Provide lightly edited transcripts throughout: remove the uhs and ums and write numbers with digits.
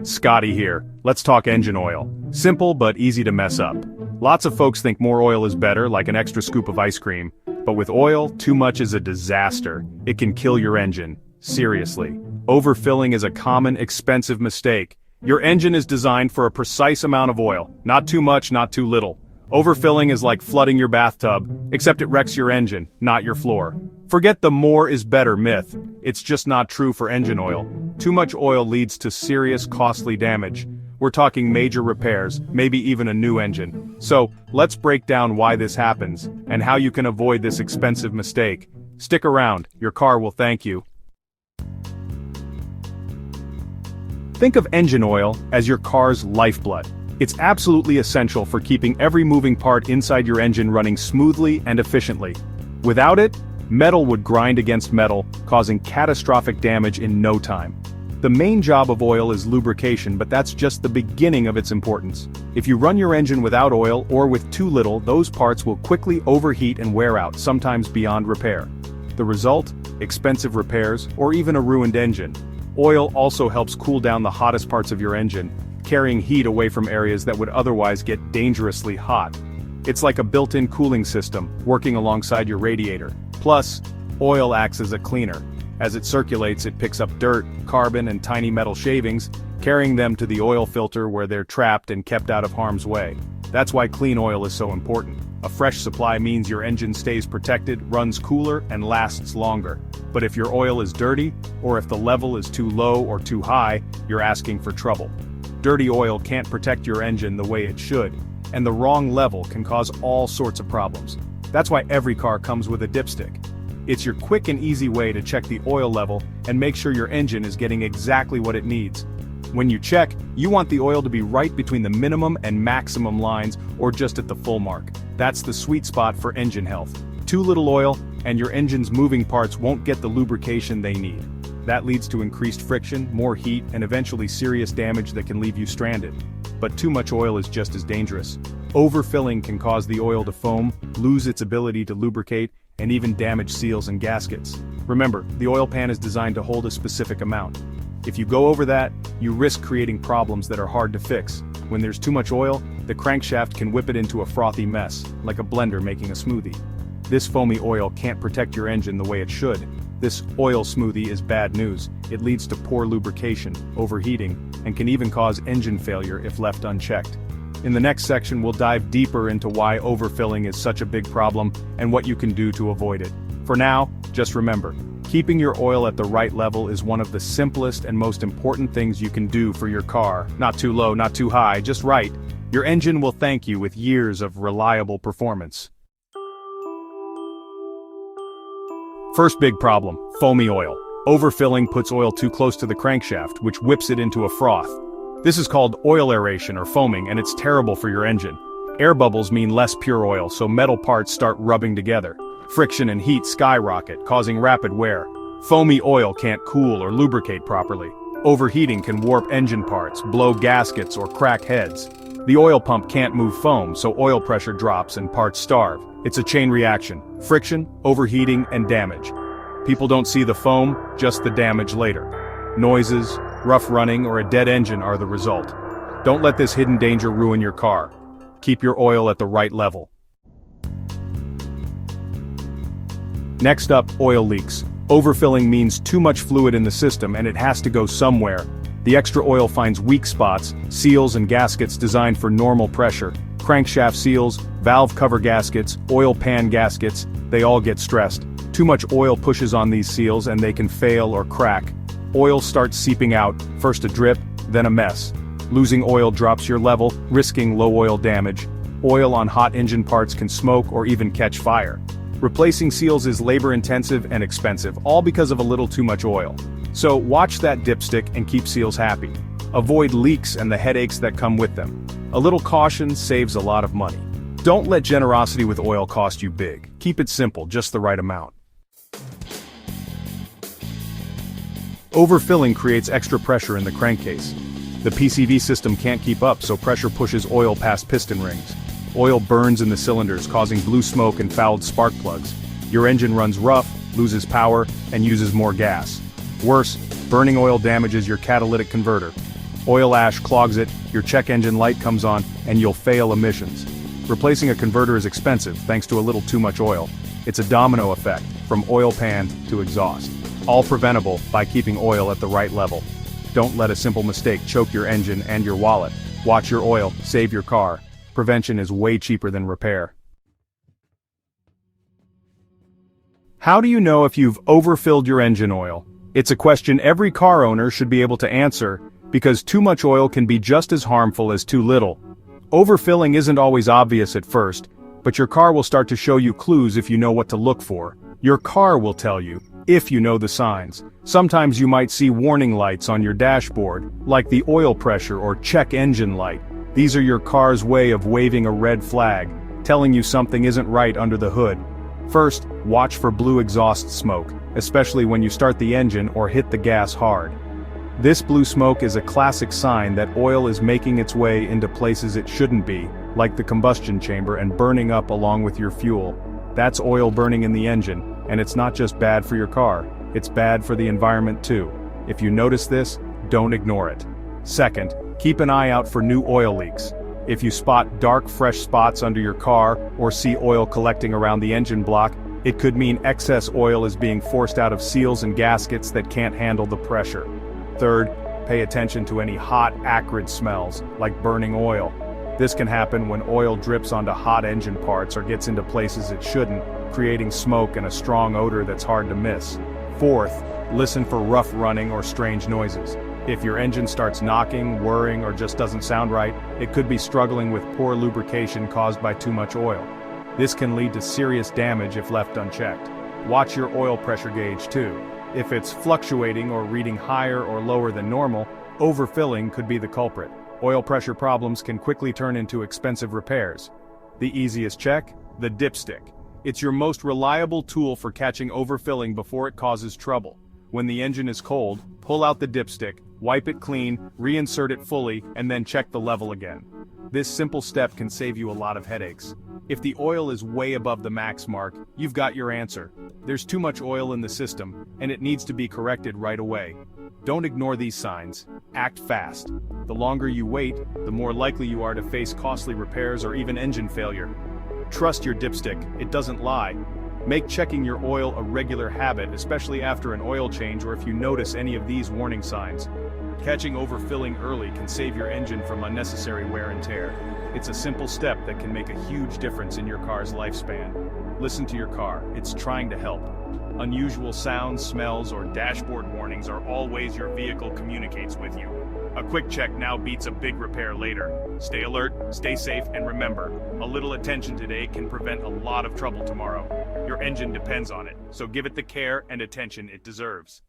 Scotty here. Let's talk engine oil. Simple but easy to mess up. Lots of folks think more oil is better, like an extra scoop of ice cream. But with oil, too much is a disaster. It can kill your engine. Seriously. Overfilling is a common, expensive mistake. Your engine is designed for a precise amount of oil. Not too much, not too little. Overfilling is like flooding your bathtub, except it wrecks your engine, not your floor. Forget the more is better myth. It's just not true for engine oil. Too much oil leads to serious, costly damage. We're talking major repairs, maybe even a new engine. So, let's break down why this happens, and how you can avoid this expensive mistake. Stick around, your car will thank you. Think of engine oil as your car's lifeblood. It's absolutely essential for keeping every moving part inside your engine running smoothly and efficiently. Without it, metal would grind against metal, causing catastrophic damage in no time. The main job of oil is lubrication, but that's just the beginning of its importance. If you run your engine without oil or with too little, those parts will quickly overheat and wear out, sometimes beyond repair. The result? Expensive repairs, or even a ruined engine. Oil also helps cool down the hottest parts of your engine, carrying heat away from areas that would otherwise get dangerously hot. It's like a built-in cooling system, working alongside your radiator. Plus, oil acts as a cleaner. As it circulates, it picks up dirt, carbon, and tiny metal shavings, carrying them to the oil filter where they're trapped and kept out of harm's way. That's why clean oil is so important. A fresh supply means your engine stays protected, runs cooler, and lasts longer. But if your oil is dirty, or if the level is too low or too high, you're asking for trouble. Dirty oil can't protect your engine the way it should, and the wrong level can cause all sorts of problems. That's why every car comes with a dipstick. It's your quick and easy way to check the oil level and make sure your engine is getting exactly what it needs. When you check, you want the oil to be right between the minimum and maximum lines, or just at the full mark. That's the sweet spot for engine health. Too little oil, and your engine's moving parts won't get the lubrication they need. That leads to increased friction, more heat, and eventually serious damage that can leave you stranded. But too much oil is just as dangerous. Overfilling can cause the oil to foam, lose its ability to lubricate, and even damage seals and gaskets. Remember, the oil pan is designed to hold a specific amount. If you go over that, you risk creating problems that are hard to fix. When there's too much oil, the crankshaft can whip it into a frothy mess, like a blender making a smoothie. This foamy oil can't protect your engine the way it should. This oil smoothie is bad news. It leads to poor lubrication, overheating, and can even cause engine failure if left unchecked. In the next section, we'll dive deeper into why overfilling is such a big problem and what you can do to avoid it. For now, just remember, keeping your oil at the right level is one of the simplest and most important things you can do for your car. Not too low, not too high, just right. Your engine will thank you with years of reliable performance. First big problem, foamy oil. Overfilling puts oil too close to the crankshaft, which whips it into a froth. This is called oil aeration or foaming, and it's terrible for your engine. Air bubbles mean less pure oil, so metal parts start rubbing together. Friction and heat skyrocket, causing rapid wear. Foamy oil can't cool or lubricate properly. Overheating can warp engine parts, blow gaskets, or crack heads. The oil pump can't move foam, so oil pressure drops and parts starve. It's a chain reaction: friction, overheating, and damage. People don't see the foam, just the damage later. Noises, rough running, or a dead engine are the result. Don't let this hidden danger ruin your car. Keep your oil at the right level. Next up, oil leaks. Overfilling means too much fluid in the system and it has to go somewhere. The extra oil finds weak spots, seals and gaskets designed for normal pressure. Crankshaft seals, valve cover gaskets, oil pan gaskets, they all get stressed. Too much oil pushes on these seals and they can fail or crack. Oil starts seeping out, first a drip, then a mess. Losing oil drops your level, risking low oil damage. Oil on hot engine parts can smoke or even catch fire. Replacing seals is labor-intensive and expensive, all because of a little too much oil. So watch that dipstick and keep seals happy. Avoid leaks and the headaches that come with them. A little caution saves a lot of money. Don't let generosity with oil cost you big. Keep it simple, just the right amount. Overfilling creates extra pressure in the crankcase. The PCV system can't keep up, so pressure pushes oil past piston rings. Oil burns in the cylinders, causing blue smoke and fouled spark plugs. Your engine runs rough, loses power, and uses more gas. Worse, Burning oil damages your catalytic converter. Oil ash clogs it, your check engine light comes on, and you'll fail emissions. Replacing a converter is expensive thanks to a little too much oil. It's a domino effect, from oil pan to exhaust. All preventable by keeping oil at the right level. Don't let a simple mistake choke your engine and your wallet. Watch your oil, save your car. Prevention is way cheaper than repair. How do you know if you've overfilled your engine oil? It's a question every car owner should be able to answer, because too much oil can be just as harmful as too little. Overfilling isn't always obvious at first, but your car will start to show you clues if you know what to look for. Your car will tell you, if you know the signs. Sometimes you might see warning lights on your dashboard, like the oil pressure or check engine light. These are your car's way of waving a red flag, telling you something isn't right under the hood. First, watch for blue exhaust smoke, especially when you start the engine or hit the gas hard. This blue smoke is a classic sign that oil is making its way into places it shouldn't be, like the combustion chamber, and burning up along with your fuel. That's oil burning in the engine, and it's not just bad for your car, it's bad for the environment too. If you notice this, don't ignore it. Second, keep an eye out for new oil leaks. If you spot dark, fresh spots under your car, or see oil collecting around the engine block, it could mean excess oil is being forced out of seals and gaskets that can't handle the pressure. Third, pay attention to any hot, acrid smells, like burning oil. This can happen when oil drips onto hot engine parts or gets into places it shouldn't, creating smoke and a strong odor that's hard to miss. Fourth, listen for rough running or strange noises. If your engine starts knocking, whirring, or just doesn't sound right, it could be struggling with poor lubrication caused by too much oil. This can lead to serious damage if left unchecked. Watch your oil pressure gauge too. If it's fluctuating or reading higher or lower than normal, overfilling could be the culprit. Oil pressure problems can quickly turn into expensive repairs. The easiest check? The dipstick. It's your most reliable tool for catching overfilling before it causes trouble. When the engine is cold, pull out the dipstick, wipe it clean, reinsert it fully, and then check the level again. This simple step can save you a lot of headaches. If the oil is way above the max mark, you've got your answer. There's too much oil in the system, and it needs to be corrected right away. Don't ignore these signs. Act fast. The longer you wait, the more likely you are to face costly repairs or even engine failure. Trust your dipstick, it doesn't lie. Make checking your oil a regular habit, especially after an oil change or if you notice any of these warning signs. Catching overfilling early can save your engine from unnecessary wear and tear. It's a simple step that can make a huge difference in your car's lifespan. Listen to your car, it's trying to help. Unusual sounds, smells, or dashboard warnings are all ways your vehicle communicates with you. A quick check now beats a big repair later. Stay alert, stay safe, and remember, a little attention today can prevent a lot of trouble tomorrow. Your engine depends on it, so give it the care and attention it deserves.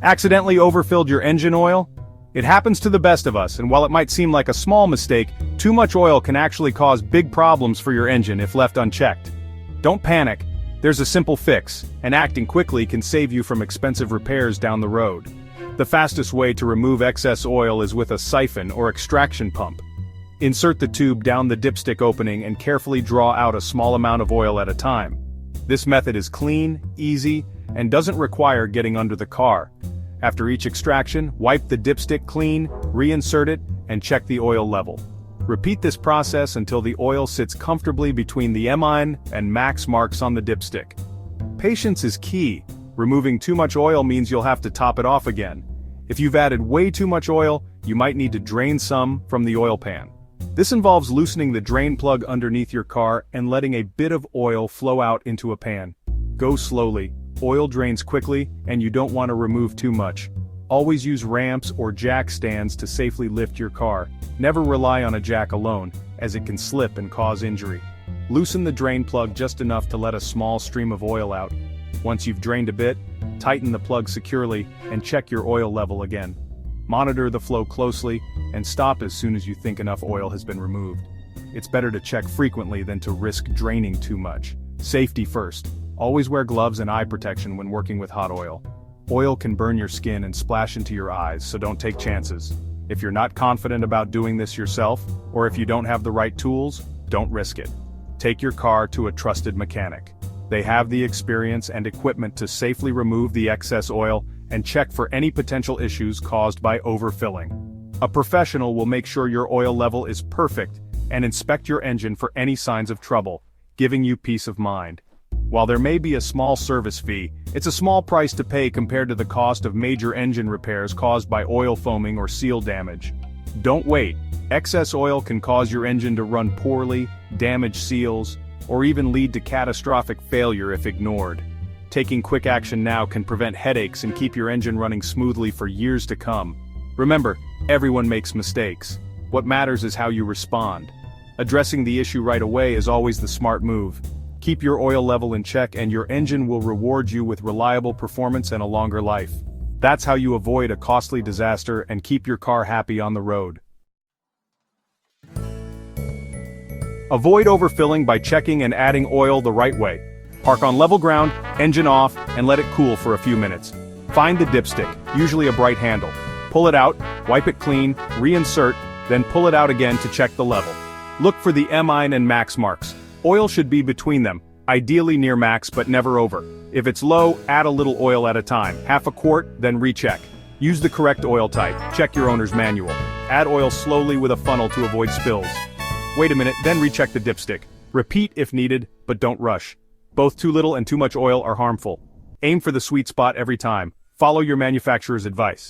Accidentally overfilled your engine oil? It happens to the best of us, and while it might seem like a small mistake, too much oil can actually cause big problems for your engine if left unchecked. Don't panic. There's a simple fix, and acting quickly can save you from expensive repairs down the road. The fastest way to remove excess oil is with a siphon or extraction pump. Insert the tube down the dipstick opening and carefully draw out a small amount of oil at a time. This method is clean, easy, and doesn't require getting under the car. After each extraction, wipe the dipstick clean, reinsert it, and check the oil level. Repeat this process until the oil sits comfortably between the min and max marks on the dipstick. Patience is key. Removing too much oil means you'll have to top it off again. If you've added way too much oil, you might need to drain some from the oil pan. This involves loosening the drain plug underneath your car and letting a bit of oil flow out into a pan. Go slowly. Oil drains quickly, and you don't want to remove too much. Always use ramps or jack stands to safely lift your car. Never rely on a jack alone, as it can slip and cause injury. Loosen the drain plug just enough to let a small stream of oil out. Once you've drained a bit, tighten the plug securely and check your oil level again. Monitor the flow closely and stop as soon as you think enough oil has been removed. It's better to check frequently than to risk draining too much. Safety first. Always wear gloves and eye protection when working with hot oil. Oil can burn your skin and splash into your eyes, so don't take chances. If you're not confident about doing this yourself, or if you don't have the right tools, don't risk it. Take your car to a trusted mechanic. They have the experience and equipment to safely remove the excess oil and check for any potential issues caused by overfilling. A professional will make sure your oil level is perfect and inspect your engine for any signs of trouble, giving you peace of mind. While there may be a small service fee, it's a small price to pay compared to the cost of major engine repairs caused by oil foaming or seal damage. Don't wait. Excess oil can cause your engine to run poorly, damage seals, or even lead to catastrophic failure if ignored. Taking quick action now can prevent headaches and keep your engine running smoothly for years to come. Remember, everyone makes mistakes. What matters is how you respond. Addressing the issue right away is always the smart move. Keep your oil level in check and your engine will reward you with reliable performance and a longer life. That's how you avoid a costly disaster and keep your car happy on the road. Avoid overfilling by checking and adding oil the right way. Park on level ground, engine off, and let it cool for a few minutes. Find the dipstick, usually a bright handle. Pull it out, wipe it clean, reinsert, then pull it out again to check the level. Look for the min and max marks. Oil should be between them, ideally near max but never over. If it's low, add a little oil at a time, half a quart, then recheck. Use the correct oil type, check your owner's manual. Add oil slowly with a funnel to avoid spills. Wait a minute, then recheck the dipstick. Repeat if needed, but don't rush. Both too little and too much oil are harmful. Aim for the sweet spot every time. Follow your manufacturer's advice.